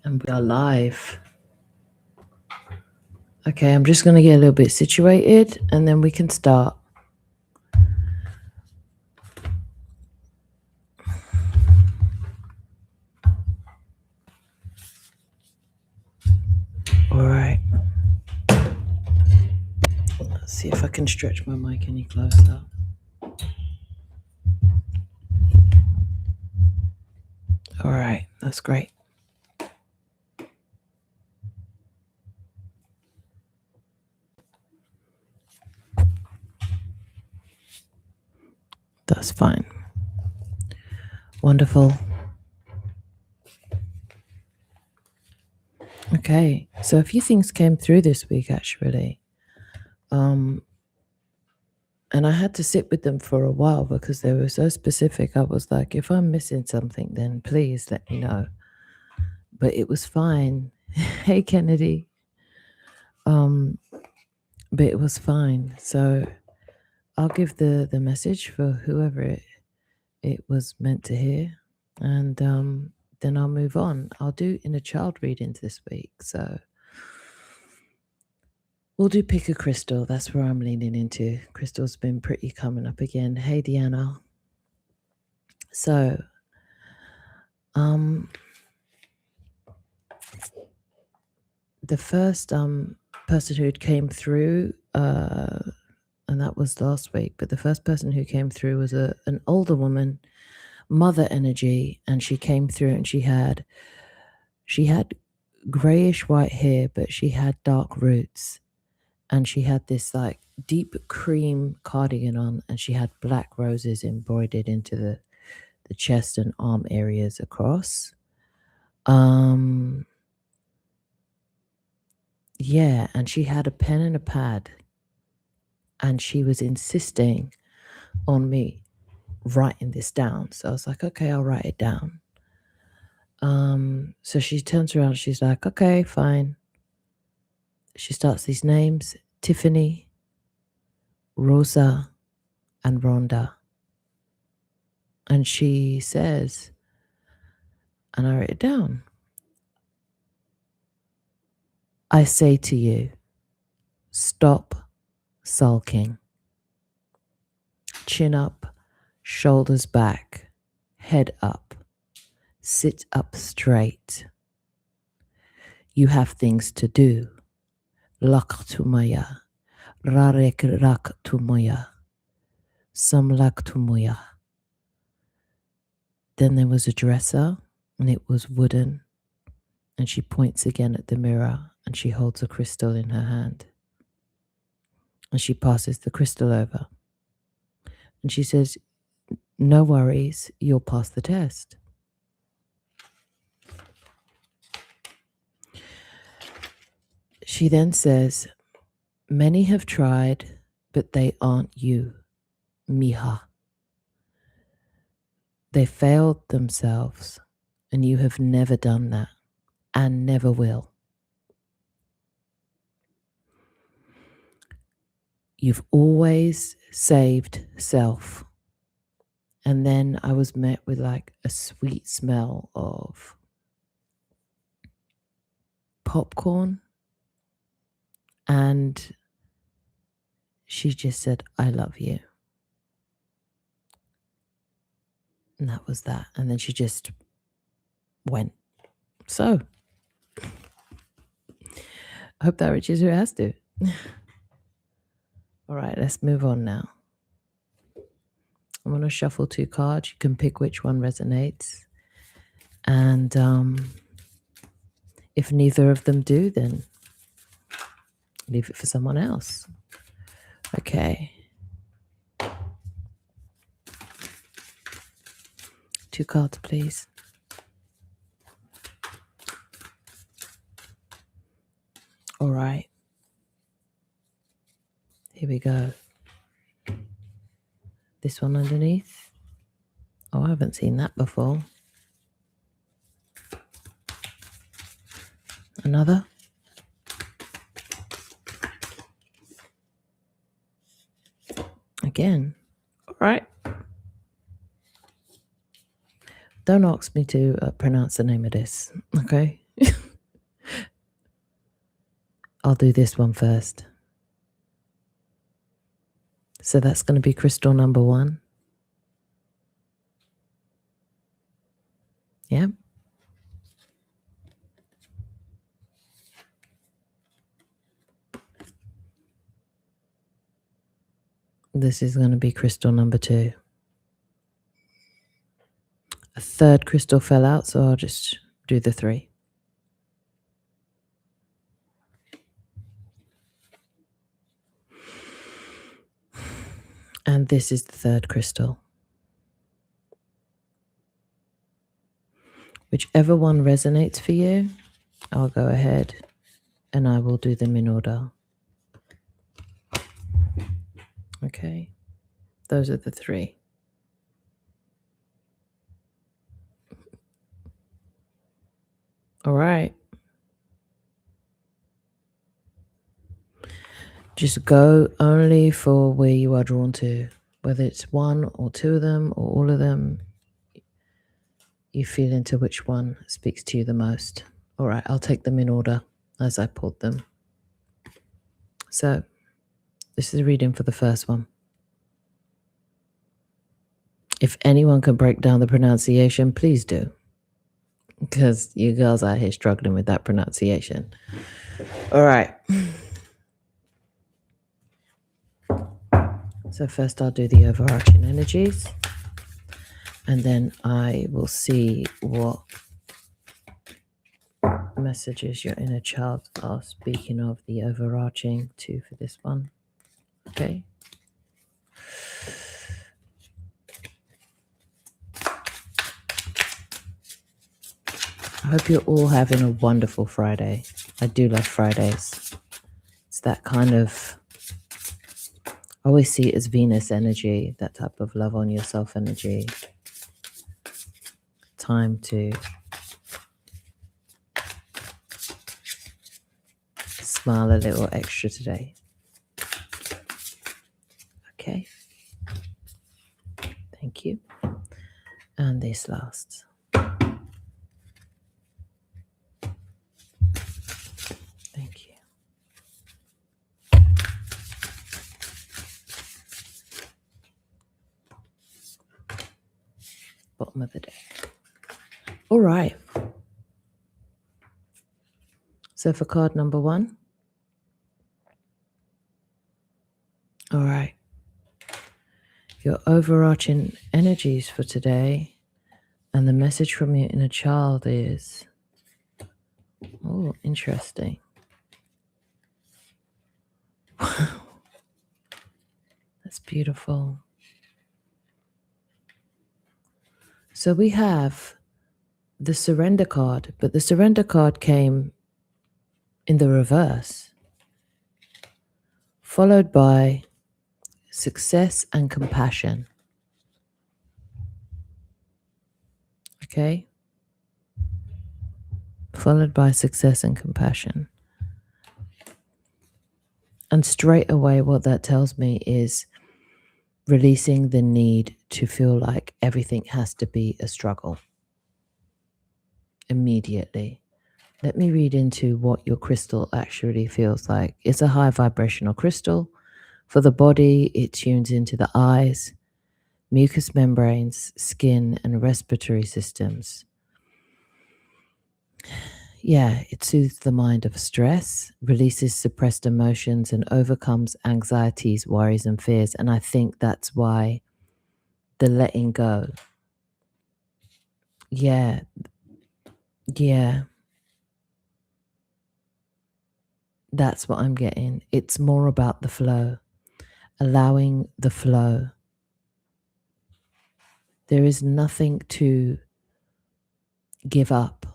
And we are live. Okay, I'm just going to get a little bit situated and then we can start. All right. Let's see if I can stretch my mic any closer. All right, that's great. That's fine. Wonderful. Okay, so a few things came through this week actually. And I had to sit with them for a while because they were so specific. I was like, if I'm missing something, then please let me know. But it was fine. Hey, Kennedy. But it was fine. So I'll give the message for whoever it was meant to hear. And then I'll move on. I'll do inner child readings this week. So we'll do pick a crystal. That's where I'm leaning into. Crystal's been pretty coming up again. Hey, Deanna. So, the first person who came through, and that was last week, but the first person who came through was an older woman, mother energy, and she came through and she had grayish white hair, but she had dark roots, and she had this like deep cream cardigan on, and she had black roses embroidered into the chest and arm areas across. Yeah, and she had a pen and a pad, and she was insisting on me writing this down. So I was like, okay, I'll write it down. So she turns around, she's like, okay, fine. She starts these names: Tiffany, Rosa, and Rhonda. And she says, and I write it down, I say to you, stop sulking. Chin up, shoulders back, head up, sit up straight. You have things to do. Laktumaya, rarek raktumaya, samlaktumaya. Then there was a dresser, and it was wooden, and she points again at the mirror, and she holds a crystal in her hand. And she passes the crystal over. And she says, no worries, you'll pass the test. She then says, many have tried, but they aren't you, Miha. They failed themselves, and you have never done that, and never will. You've always saved self. And then I was met with like a sweet smell of popcorn. And she just said, I love you. And that was that. And then she just went. So, I hope that reaches who it has to. All right, let's move on now. I'm going to shuffle 2 cards. You can pick which one resonates. And if neither of them do, then leave it for someone else. Okay. 2 cards, please. All right. Here we go. This one underneath. Oh, I haven't seen that before. Another. Again. All right. Don't ask me to pronounce the name of this, okay? I'll do this one first. So that's going to be crystal number 1. Yeah. This is going to be crystal number 2. A third crystal fell out, so I'll just do the 3. And this is the third crystal. Whichever one resonates for you, I'll go ahead and I will do them in order. Okay, those are the 3. All right. Just go only for where you are drawn to, whether it's 1 or 2 of them or all of them. You feel into which one speaks to you the most. All right, I'll take them in order as I pulled them. So this is a reading for the first one. If anyone can break down the pronunciation, please do. Because you girls out here struggling with that pronunciation. All right. So first I'll do the overarching energies. And then I will see what messages your inner child are speaking of the overarching to for this one. Okay. I hope you're all having a wonderful Friday. I do love Fridays. It's that kind of, I always see it as Venus energy, that type of love on yourself energy. Time to smile a little extra today. Okay. Thank you. And this last. Thank you. Bottom of the deck. All right. So for card number 1. All right. Your overarching energies for today and the message from your inner child is, oh, interesting. Wow. That's beautiful. So we have the surrender card, but the surrender card came in the reverse, followed by success and compassion. Okay? Followed by success and compassion. And straight away, what that tells me is releasing the need to feel like everything has to be a struggle. Immediately. Let me read into what your crystal actually feels like. It's a high vibrational crystal. For the body, it tunes into the eyes, mucous membranes, skin, and respiratory systems. Yeah, it soothes the mind of stress, releases suppressed emotions, and overcomes anxieties, worries, and fears. And I think that's why the letting go. Yeah. That's what I'm getting. It's more about the flow, allowing the flow. There is nothing to give up.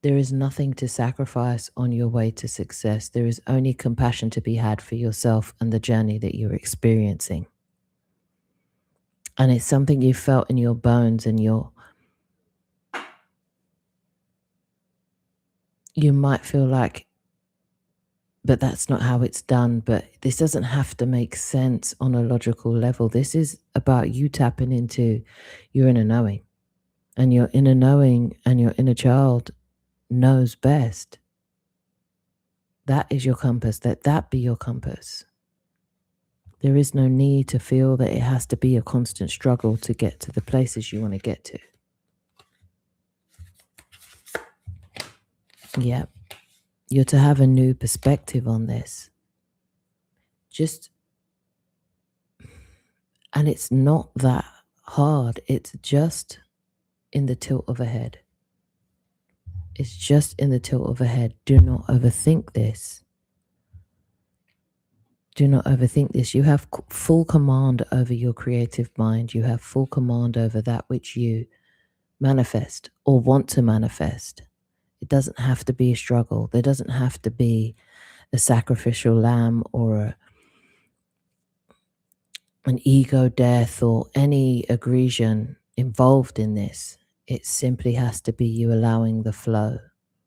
There is nothing to sacrifice on your way to success. There is only compassion to be had for yourself and the journey that you're experiencing. And it's something you felt in your bones and you might feel like, but that's not how it's done. But this doesn't have to make sense on a logical level. This is about you tapping into your inner knowing. And your inner knowing and your inner child knows best. That is your compass. Let that be your compass. There is no need to feel that it has to be a constant struggle to get to the places you want to get to. Yep. You're to have a new perspective on this. And it's not that hard. It's just in the tilt of a head. It's just in the tilt of a head. Do not overthink this. Do not overthink this. You have full command over your creative mind. You have full command over that which you manifest or want to manifest. It doesn't have to be a struggle. There doesn't have to be a sacrificial lamb or an ego death or any aggression involved in this. It simply has to be you allowing the flow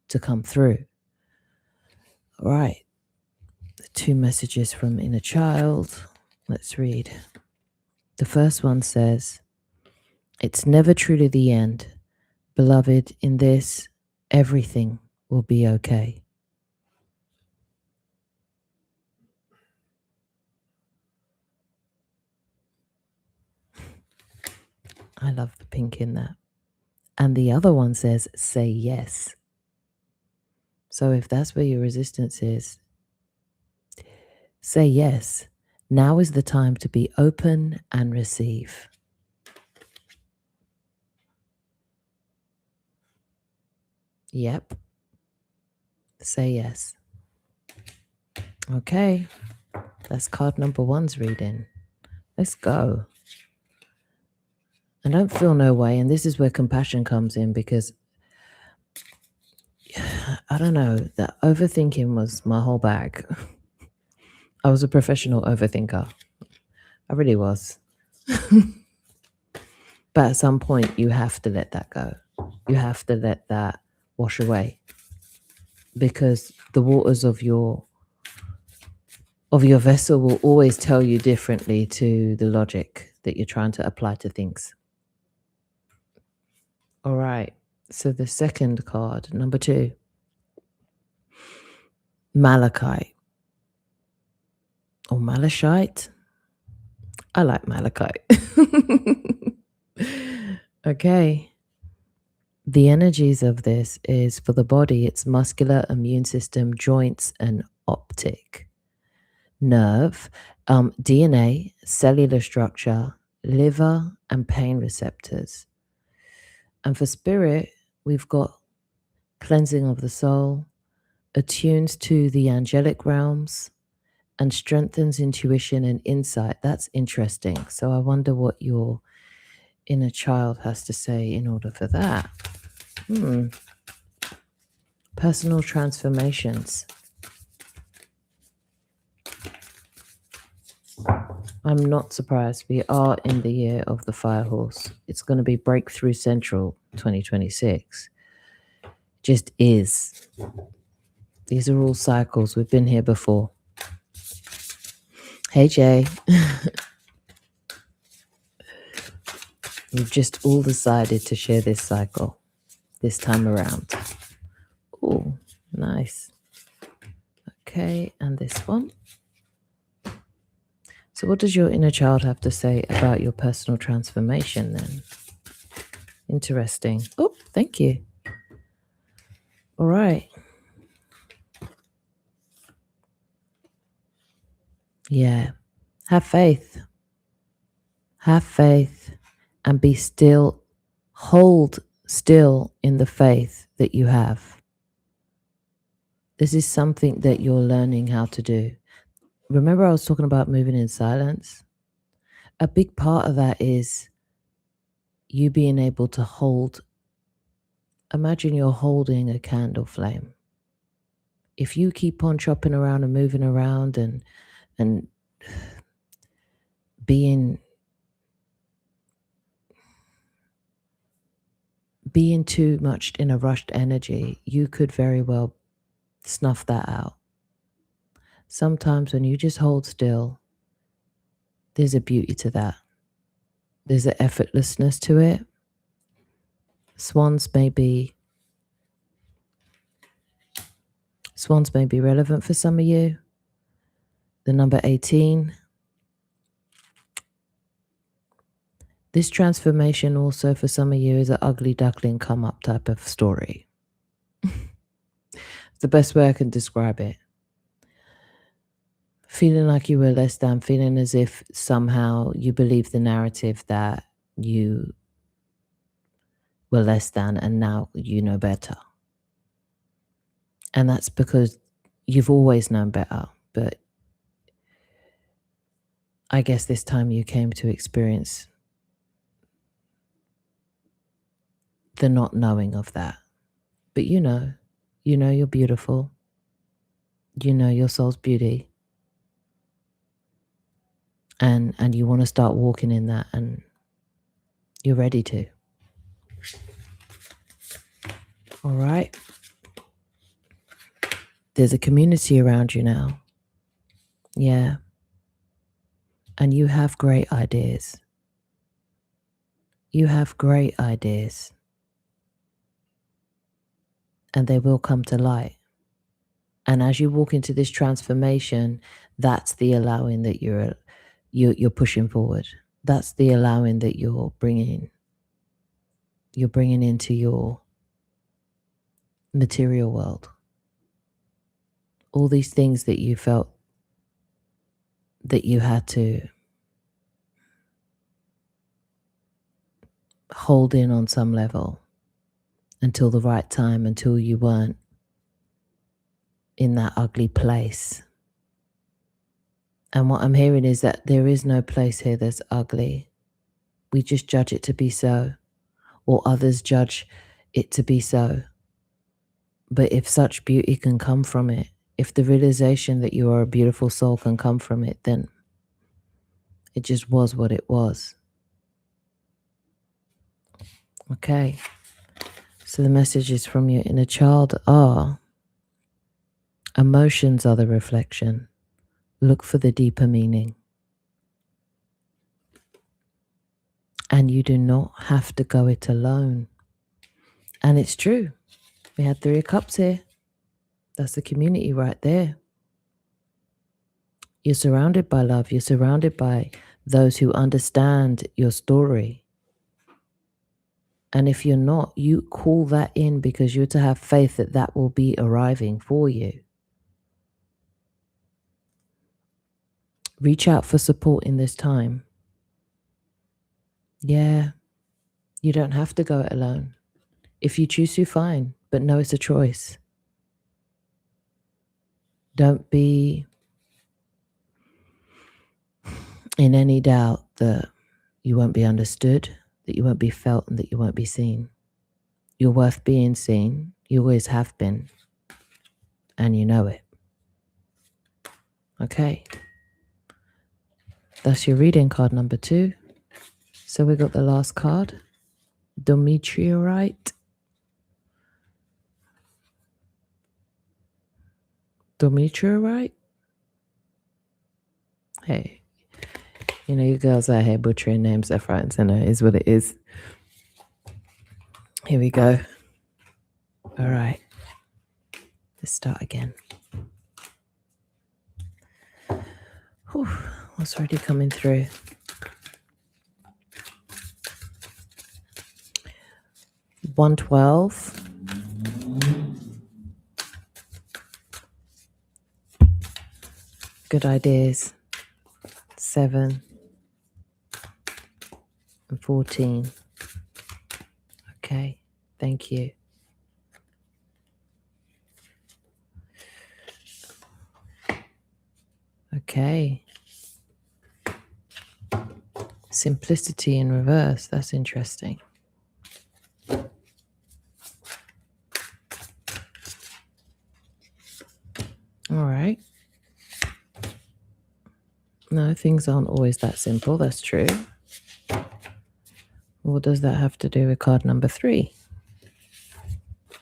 to come through. All right. The 2 messages from inner child. Let's read. The first one says, "It's never truly the end. Beloved, in this, everything will be okay." I love the pink in that. And the other one says, "Say yes." So if that's where your resistance is, say yes. Now is the time to be open and receive. Yep. Say yes. Okay. That's card number 1's reading. Let's go. And don't feel no way. And this is where compassion comes in, because I don't know, that overthinking was my whole bag. I was a professional overthinker. I really was. But at some point, you have to let that go. You have to let that wash away, because the waters of your vessel will always tell you differently to the logic that you're trying to apply to things. All right. So the second card, number 2, Malachite or Malachite. I like Malachite. Okay. The energies of this is, for the body, it's muscular, immune system, joints, and optic nerve, DNA, cellular structure, liver, and pain receptors. And for spirit, we've got cleansing of the soul, attunes to the angelic realms, and strengthens intuition and insight. That's interesting. So I wonder what your inner child has to say in order for that. Personal transformations. I'm not surprised. We are in the year of the fire horse. It's going to be Breakthrough Central 2026. Just is. These are all cycles. We've been here before. Hey, Jay. We've just all decided to share this cycle this time around. Oh, nice. Okay, and this one. So what does your inner child have to say about your personal transformation then? Interesting. Oh, thank you. All right. Yeah. Have faith. Have faith and be still. Hold still in the faith that you have. This is something that you're learning how to do. Remember I was talking about moving in silence? A big part of that is you being able to hold. Imagine you're holding a candle flame. If you keep on chopping around and moving around and being too much in a rushed energy, you could very well snuff that out. Sometimes when you just hold still, there's a beauty to that. There's an effortlessness to it. Swans may be Swans may be relevant for some of you. The number 18. This transformation also for some of you is an ugly duckling come up type of story. It's the best way I can describe it. Feeling like you were less than, feeling as if somehow you believe the narrative that you were less than and now you know better. And that's because you've always known better, but I guess this time you came to experience the not knowing of that. But you know you're beautiful. You know your soul's beauty. And you want to start walking in that, and you're ready to. All right. There's a community around you now. Yeah. And you have great ideas. You have great ideas. And they will come to light. And as you walk into this transformation, that's the allowing that you're pushing forward. That's the allowing that you're bringing into your material world. All these things that you felt that you had to hold in on some level until the right time, until you weren't in that ugly place. And what I'm hearing is that there is no place here that's ugly. We just judge it to be so, or others judge it to be so. But if such beauty can come from it, if the realization that you are a beautiful soul can come from it, then it just was what it was. Okay. So the messages from your inner child are: emotions are the reflection. Look for the deeper meaning. And you do not have to go it alone. And it's true. We had 3 of Cups here. That's the community right there. You're surrounded by love. You're surrounded by those who understand your story. And if you're not, you call that in, because you're to have faith that that will be arriving for you. Reach out for support in this time. Yeah, you don't have to go it alone. If you choose to, fine, but know it's a choice. Don't be in any doubt that you won't be understood, that you won't be felt, and that you won't be seen. You're worth being seen. You always have been. And you know it. Okay. That's your reading, card number 2. So we got the last card. Dometriorite. Dometriorite? Hey. You know, you girls out here butchering names left, right, and center. Is what it is. Here we go. All right. Let's start again. Whew, what's already coming through? $112. Good ideas. 7 and 14. Okay, thank you. Okay. Simplicity in reverse. That's interesting. All right. No, things aren't always that simple. That's true. What does that have to do with card number 3?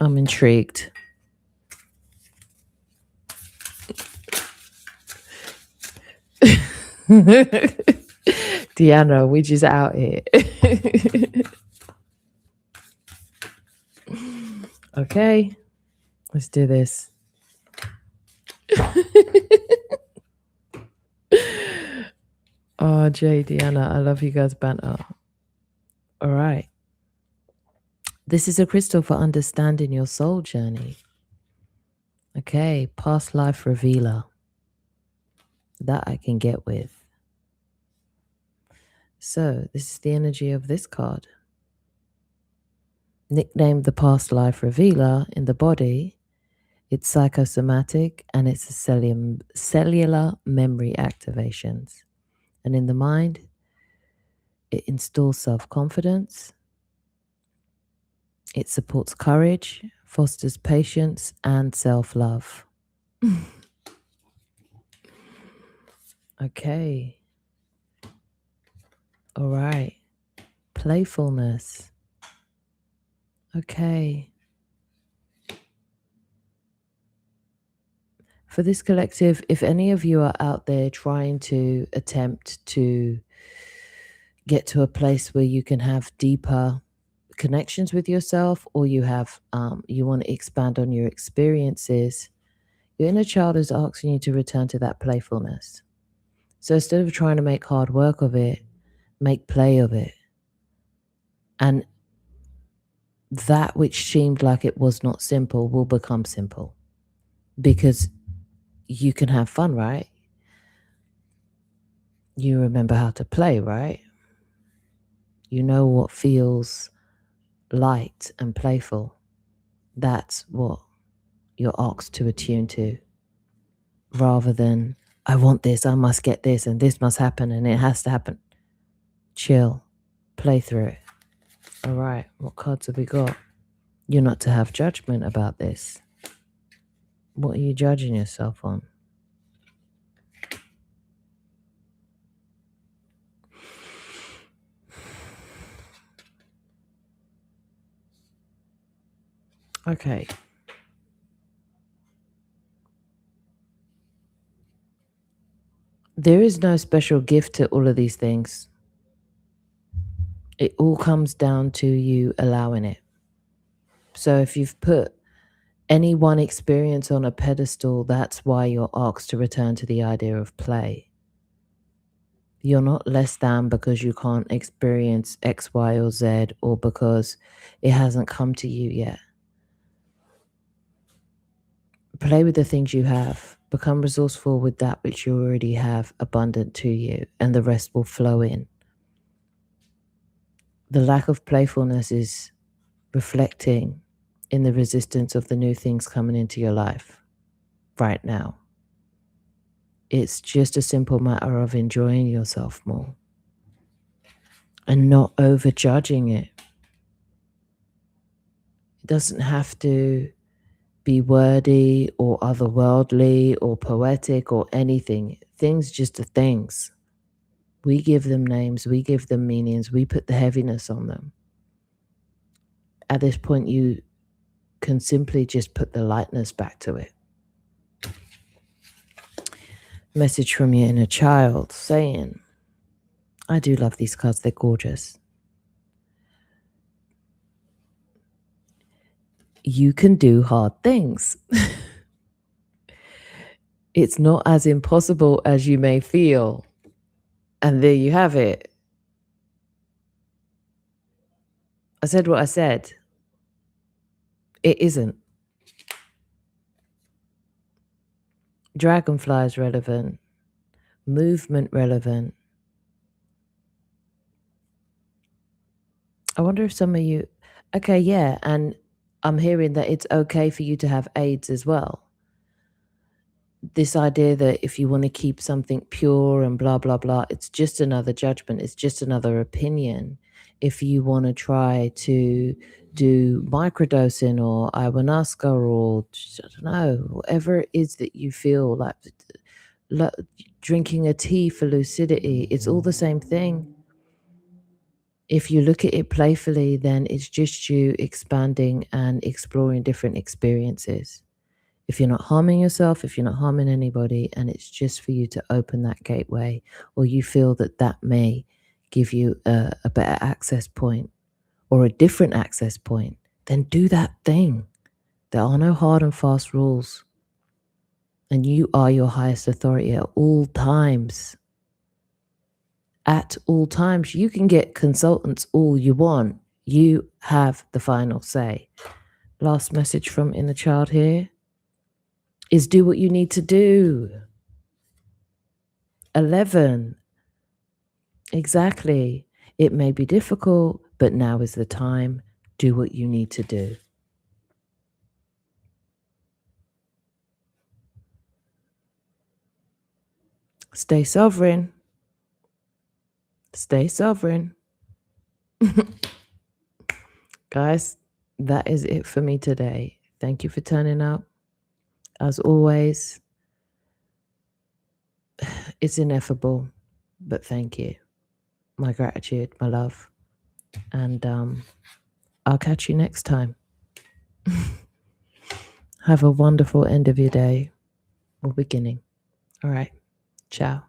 I'm intrigued. Deanna, we just out here. Okay, let's do this. Oh, Jay, Deanna, I love you guys' banter. All right. This is a crystal for understanding your soul journey. Okay, past life revealer. That I can get with. So, this is the energy of this card. Nicknamed the past life revealer in the body, it's psychosomatic and it's a cellular memory activations. And in the mind, it installs self-confidence, it supports courage, fosters patience and self-love. Okay. All right. Playfulness. Okay. For this collective, if any of you are out there trying to attempt to get to a place where you can have deeper connections with yourself, or you have you want to expand on your experiences, your inner child is asking you to return to that playfulness. So instead of trying to make hard work of it, make play of it. And that which seemed like it was not simple will become simple, because you can have fun, right? You remember how to play, right? You know what feels light and playful. That's what you're asked to attune to, rather than, I want this, I must get this, and this must happen, and it has to happen. Chill. Play through it. All right, what cards have we got? You're not to have judgment about this. What are you judging yourself on? Okay. There is no special gift to all of these things. It all comes down to you allowing it. So if you've put any one experience on a pedestal, that's why you're asked to return to the idea of play. You're not less than because you can't experience X, Y, or Z, or because it hasn't come to you yet. Play with the things you have. Become resourceful with that which you already have abundant to you, and the rest will flow in. The lack of playfulness is reflecting in the resistance of the new things coming into your life right now. It's just a simple matter of enjoying yourself more and not overjudging it. It doesn't have to be wordy or otherworldly or poetic or anything. Things just are things. We give them names, we give them meanings, we put the heaviness on them. At this point, you can simply just put the lightness back to it. Message from your inner child saying, I do love these cards, they're gorgeous. You can do hard things. It's not as impossible as you may feel. And there you have it. I said what I said. It isn't. Dragonflies relevant. Movement relevant. I wonder if some of you... Okay, yeah, and I'm hearing that it's okay for you to have AIDS as well. This idea that if you want to keep something pure and blah, blah, blah, it's just another judgment. It's just another opinion. If you want to try to do microdosing or ayahuasca or, I don't know, whatever it is that you feel like drinking a tea for lucidity, it's all the same thing. If you look at it playfully, then it's just you expanding and exploring different experiences. If you're not harming yourself, if you're not harming anybody, and it's just for you to open that gateway, or you feel that that may give you a better access point or a different access point, then do that thing. There are no hard and fast rules. And you are your highest authority at all times. at all times. You can get consultants all you want. You have the final say. Last message from Inner Child here is do what you need to do. 11. Exactly. It may be difficult, but now is the time. Do what you need to do. Stay sovereign. Stay sovereign. Guys, that is it for me today. Thank you for turning up. As always, it's ineffable, but thank you. My gratitude, my love. And I'll catch you next time. Have a wonderful end of your day or beginning. All right. Ciao.